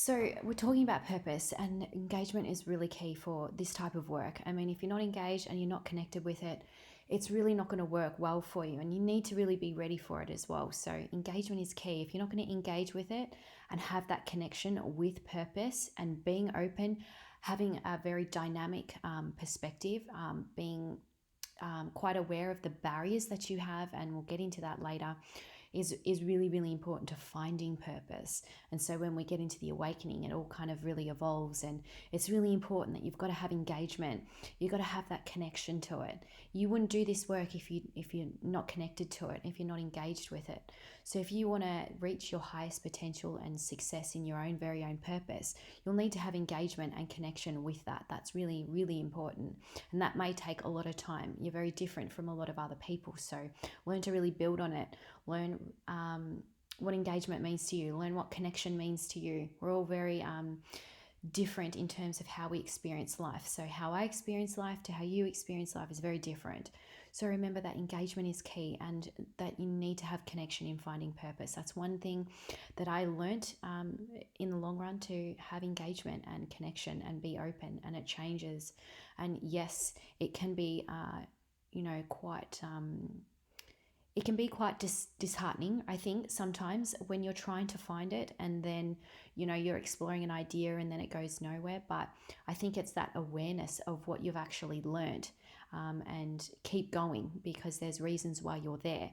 So, we're talking about purpose, and engagement is really key for this type of work. I mean, if you're not engaged and you're not connected with it, it's really not going to work well for you, and you need to really be ready for it as well. So, engagement is key. If you're not going to engage with it and have that connection with purpose and being open, having a very dynamic perspective, being quite aware of the barriers that you have, and we'll get into that later, is really, really important to finding purpose. And so when we get into the awakening, it all kind of really evolves, and it's really important that you've got to have engagement. You've got to have that connection to it. You wouldn't do this work if you're not connected to it, if you're not engaged with it. So if you want to reach your highest potential and success in your own very own purpose, you'll need to have engagement and connection with that. That's really, really important. And that may take a lot of time. You're very different from a lot of other people. So learn to really build on it. Learn what engagement means to you. Learn what connection means to you. We're all very different in terms of how we experience life. So how I experience life to how you experience life is very different. So remember that engagement is key, and that you need to have connection in finding purpose. That's one thing that I learnt in the long run, to have engagement and connection and be open, and it changes. And yes, it can be, quite... it can be quite disheartening, I think, sometimes when you're trying to find it, and then, you're exploring an idea and then it goes nowhere. But I think it's that awareness of what you've actually learned, and keep going, because there's reasons why you're there.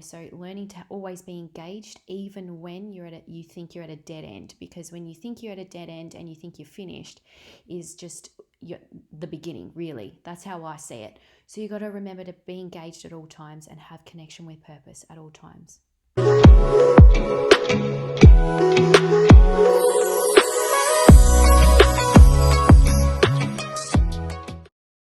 So learning to always be engaged, even when you think you're at a dead end, because when you think you're at a dead end and you think you're finished, is just the beginning, really. That's how I see it. So you got to remember to be engaged at all times and have connection with purpose at all times.